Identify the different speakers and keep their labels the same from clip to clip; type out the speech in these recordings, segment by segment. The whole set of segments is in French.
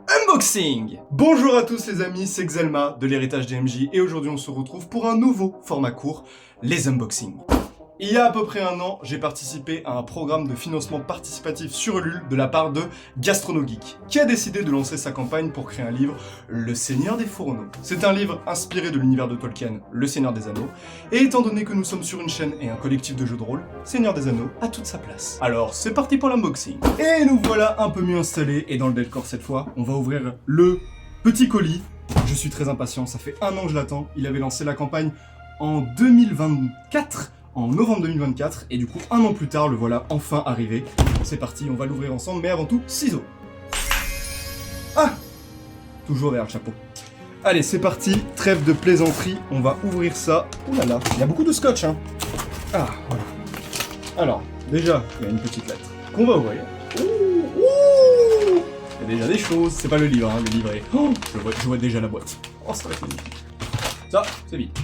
Speaker 1: Unboxing! Bonjour à tous les amis, c'est Xelma de l'héritage DMJ et aujourd'hui on se retrouve pour un nouveau format court, les unboxings. Il y a à peu près un an, j'ai participé à un programme de financement participatif sur Ulule de la part de GastronoGeek, qui a décidé de lancer sa campagne pour créer un livre, Le Seigneur des Fourneaux. C'est un livre inspiré de l'univers de Tolkien, Le Seigneur des Anneaux, et étant donné que nous sommes sur une chaîne et un collectif de jeux de rôle, Seigneur des Anneaux a toute sa place. Alors c'est parti pour l'unboxing. Et nous voilà un peu mieux installés, et dans le décor cette fois, on va ouvrir le petit colis. Je suis très impatient, ça fait un an que je l'attends, il avait lancé la campagne en 2024, en novembre 2024, et du coup, un an plus tard, le voilà enfin arrivé. C'est parti, on va l'ouvrir ensemble, mais avant tout, ciseaux. Ah! Toujours derrière le chapeau. Allez, c'est parti, trêve de plaisanterie, on va ouvrir ça. Ouh là là, il y a beaucoup de scotch, hein. Ah, voilà. Alors, déjà, il y a une petite lettre qu'on va ouvrir. Ouh! Il y a déjà des choses, c'est pas le livre, hein, le livre est... Oh, je vois déjà la boîte. Oh, ça va être magnifique. Ça, c'est vite.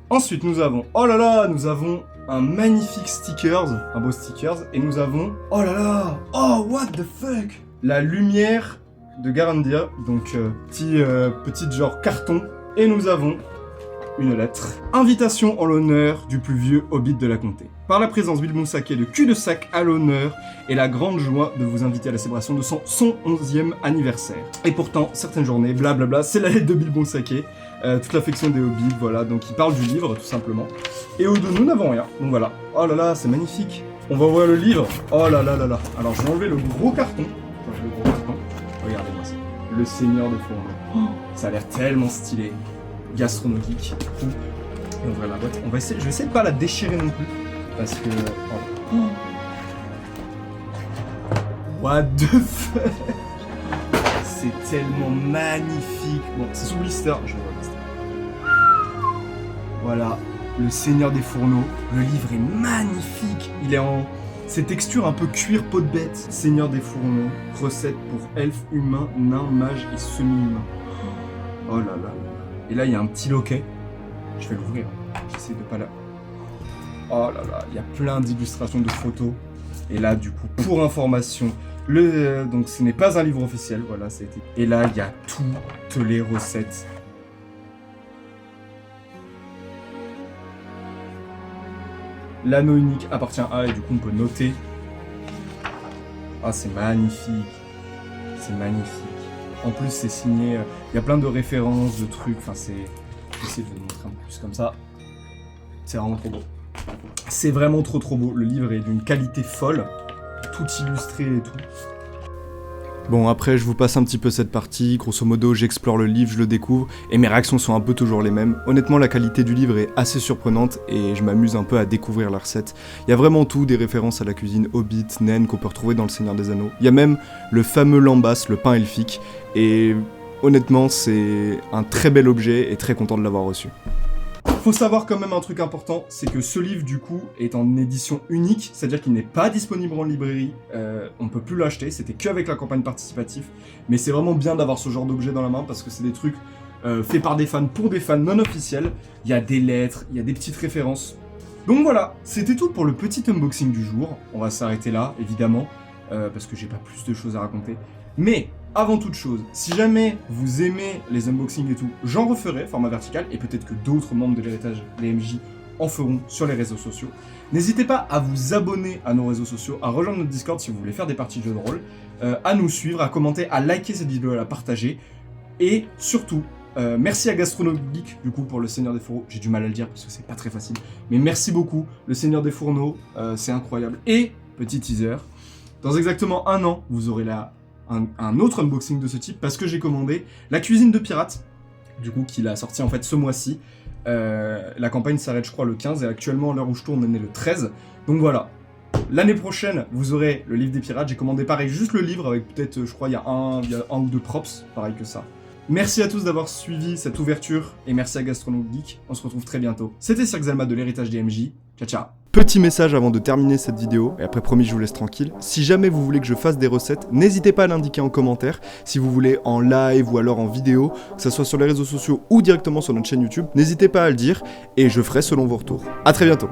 Speaker 1: Ensuite, nous avons, oh là là, nous avons un magnifique stickers, un beau stickers, et nous avons, oh là là, oh what the fuck, la lumière de Garandia, donc petite genre carton, et nous avons une lettre. Invitation en l'honneur du plus vieux hobbit de la comté. Par la présence Bilbon Saké de Cul-de-Sac à l'honneur et la grande joie de vous inviter à la célébration de son 111e anniversaire. Et pourtant, certaines journées, blablabla, c'est la lettre de Bilbon Saké, toute l'affection des hobbits, voilà, donc il parle du livre, tout simplement. Et au dos, nous n'avons rien, donc voilà. Oh là là, c'est magnifique. On va ouvrir le livre. Oh là là là là. Alors, je vais enlever le gros carton. Regardez-moi ça. Le Seigneur des Fourneaux. Oh, ça a l'air tellement stylé. GastronoGeek. Et ouvrir la boîte. Je vais essayer de pas la déchirer non plus. Parce que... Oh. What the fuck. C'est tellement magnifique. Bon, c'est sous blister. Je vais voir blister. Voilà. Le Seigneur des Fourneaux. Le livre est magnifique. Il est en... Ces textures un peu cuir peau de bête. Seigneur des Fourneaux. Recettes pour elfes, humains, nains, mages et semi-humains. Oh là là. Et là, il y a un petit loquet. Je vais l'ouvrir. J'essaie de pas la... Oh là là, il y a plein d'illustrations de photos. Et là, du coup, pour information, donc ce n'est pas un livre officiel, voilà, ça a été... Et là, il y a toutes les recettes. L'anneau unique appartient à, et du coup, on peut noter. Ah, c'est magnifique. C'est magnifique. En plus, c'est signé, il y a plein de références, de trucs, enfin c'est... J'essaie de vous montrer un peu plus comme ça. C'est vraiment trop beau. C'est vraiment trop beau. Le livre est d'une qualité folle, tout illustré et tout. Bon, après, je vous passe un petit peu cette partie. Grosso modo, j'explore le livre, je le découvre, et mes réactions sont un peu toujours les mêmes. Honnêtement, la qualité du livre est assez surprenante, et je m'amuse un peu à découvrir la recette. Il y a vraiment tout, des références à la cuisine hobbit, naine, qu'on peut retrouver dans Le Seigneur des Anneaux. Il y a même le fameux lambas, le pain elfique, et honnêtement, c'est un très bel objet, et très content de l'avoir reçu. Faut savoir quand même un truc important, c'est que ce livre du coup est en édition unique, c'est-à-dire qu'il n'est pas disponible en librairie, on peut plus l'acheter, c'était que avec la campagne participative, mais c'est vraiment bien d'avoir ce genre d'objet dans la main parce que c'est des trucs faits par des fans pour des fans non officiels, il y a des lettres, il y a des petites références. Donc voilà, c'était tout pour le petit unboxing du jour, on va s'arrêter là évidemment, parce que j'ai pas plus de choses à raconter, mais... Avant toute chose, si jamais vous aimez les unboxings et tout, j'en referai, format vertical, et peut-être que d'autres membres de l'héritage DMJ en feront sur les réseaux sociaux. N'hésitez pas à vous abonner à nos réseaux sociaux, à rejoindre notre Discord si vous voulez faire des parties de jeux de rôle, à nous suivre, à commenter, à liker cette vidéo, à la partager, et surtout, merci à GastronoGeek, du coup, pour Le Seigneur des Fourneaux, j'ai du mal à le dire parce que c'est pas très facile, mais merci beaucoup, Le Seigneur des Fourneaux, c'est incroyable. Et, petit teaser, dans exactement un an, vous aurez un autre unboxing de ce type parce que j'ai commandé La Cuisine de Pirate, du coup qu'il a sorti en fait ce mois-ci. La campagne s'arrête je crois le 15 et actuellement à l'heure où je tourne on est le 13. Donc voilà, l'année prochaine vous aurez le livre des pirates, j'ai commandé pareil juste le livre avec peut-être je crois il y a un ou deux props, pareil que ça. Merci à tous d'avoir suivi cette ouverture et merci à GastronoGeek, on se retrouve très bientôt. C'était Sir Xelma de l'héritage DMJ, ciao ciao. Petit message avant de terminer cette vidéo, et après promis je vous laisse tranquille, si jamais vous voulez que je fasse des recettes, n'hésitez pas à l'indiquer en commentaire, si vous voulez en live ou alors en vidéo, que ce soit sur les réseaux sociaux ou directement sur notre chaîne YouTube, n'hésitez pas à le dire, et je ferai selon vos retours. A très bientôt.